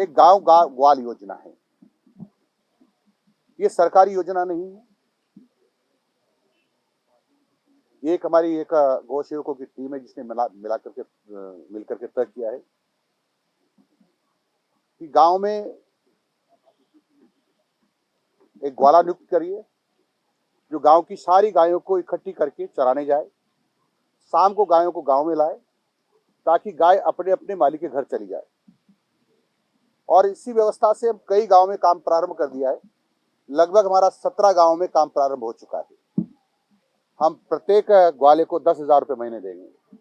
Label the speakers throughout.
Speaker 1: एक गांव ग्वाल योजना है। ये सरकारी योजना नहीं है। ये हमारी एक गौ सेवकों की टीम है जिसने मिल करके तय किया है कि गांव में एक ग्वाला नियुक्त करिए जो गांव की सारी गायों को इकट्ठी करके चराने जाए, शाम को गायों को गांव में लाए ताकि गाय अपने अपने मालिक के घर चली जाए। और इसी व्यवस्था से हम कई गांव में काम प्रारंभ कर दिया है। लगभग हमारा 17 गांव में काम प्रारंभ हो चुका है। हम प्रत्येक ग्वाले को 10,000 रुपये महीने देंगे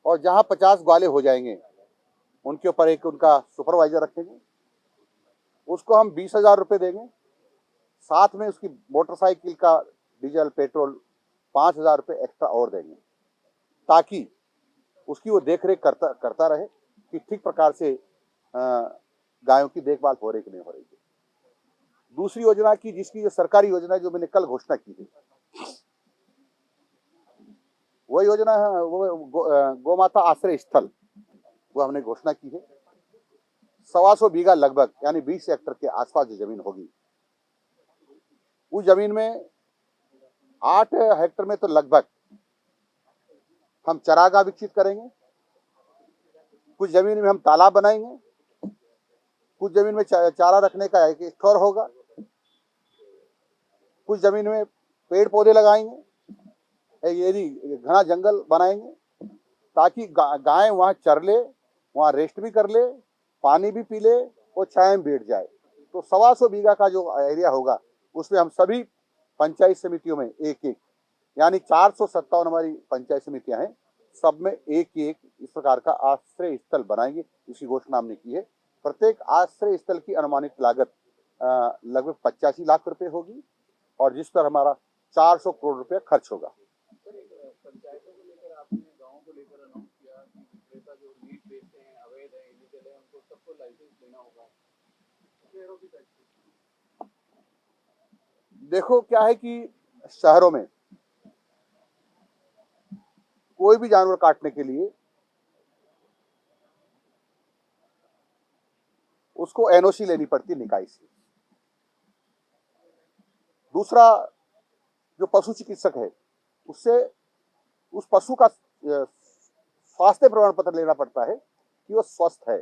Speaker 1: और जहां 50 ग्वाले हो जाएंगे उनके ऊपर एक उनका सुपरवाइजर रखेंगे, उसको हम 20,000 रुपये देंगे। साथ में उसकी मोटरसाइकिल का डीजल पेट्रोल 5,000 रुपये एक्स्ट्रा और देंगे ताकि उसकी वो देख रेख करता रहे कि ठीक प्रकार से गायों की देखभाल हो रही कि नहीं हो रही है। दूसरी योजना की जिसकी जो सरकारी योजना है जो मैंने कल घोषणा की है, वो योजना है वो गौमाता आश्रय स्थल, वो हमने घोषणा की है। 125 बीघा लगभग यानी 20 हेक्टेयर के आसपास जो जमीन होगी, उस जमीन में 8 हेक्टेयर में तो लगभग हम चरागाह विकसित करेंगे, कुछ जमीन में हम तालाब बनाएंगे, कुछ जमीन में चारा रखने का एक स्टोर होगा, कुछ जमीन में पेड़ पौधे लगाएंगे, यदि घना जंगल बनाएंगे ताकि गाय वहाँ चर ले, वहाँ रेस्ट भी कर ले, पानी भी पी ले और छाया में बैठ जाए। तो 125 बीघा का जो एरिया होगा उसमें हम सभी पंचायत समितियों में एक एक यानी 457 हमारी पंचायत समितियां हैं, सब में एक एक इस प्रकार का आश्रय स्थल बनाएंगे। इसकी घोषणा हमने की है। प्रत्येक आश्रय स्थल की अनुमानित लागत लगभग 85 लाख रुपए होगी और जिस पर हमारा 400 करोड़ रुपया खर्च होगा।
Speaker 2: पंचायतों को लेकर आपने गाँव को लेकर अनाउंस किया कि विक्रेता जो मीट बेचते हैं अवैध है, इलीगल है, उनको सबको लाइसेंस लेना होगा।
Speaker 1: देखो क्या है कि शहरों में कोई भी जानवर काटने के लिए उसको एनओसी लेनी पड़ती है निकाय से। दूसरा, जो पशु चिकित्सक है उससे उस पशु का स्वास्थ्य प्रमाण पत्र लेना पड़ता है कि वो स्वस्थ है।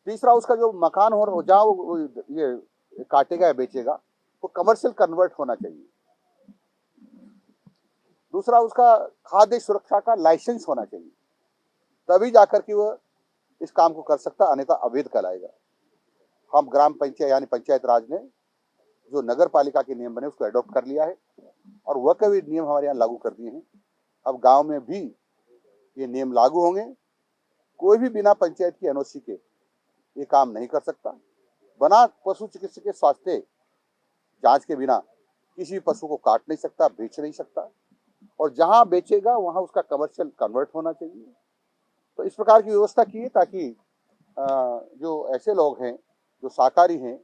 Speaker 1: तीसरा, उसका जो मकान हो जहां वो ये काटेगा या बेचेगा वो कमर्शियल कन्वर्ट होना चाहिए। दूसरा, उसका खाद्य सुरक्षा का लाइसेंस होना चाहिए, तभी जाकर के वह इस काम को कर सकता, अन्यथा अवैध कहलाएगा। हम ग्राम पंचायत यानी पंचायत राज ने जो नगर पालिका के नियम बने उसको एडॉप्ट कर लिया है और वह कभी नियम हमारे यहाँ लागू कर दिए हैं। अब गांव में भी ये नियम लागू होंगे। कोई भी बिना पंचायत की एनओसी के ये काम नहीं कर सकता। बना पशु चिकित्सक के स्वास्थ्य जांच के बिना किसी भी पशु को काट नहीं सकता, बेच नहीं सकता, और जहां बेचेगा वहां उसका कमर्शियल कन्वर्ट होना चाहिए। तो इस प्रकार की व्यवस्था की है ताकि जो ऐसे लोग हैं जो शाकाहारी हैं,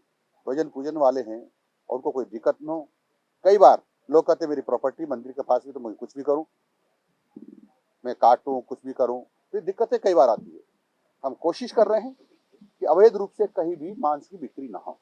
Speaker 1: भोजन पूजन वाले हैं, उनको कोई दिक्कत न हो। कई बार लोग कहते हैं मेरी प्रॉपर्टी मंदिर के पास भी तो मैं कुछ भी करूं, मैं काटूं कुछ भी करूं, तो दिक्कतें कई बार आती है। हम कोशिश कर रहे हैं कि अवैध रूप से कहीं भी मांस की बिक्री ना हो।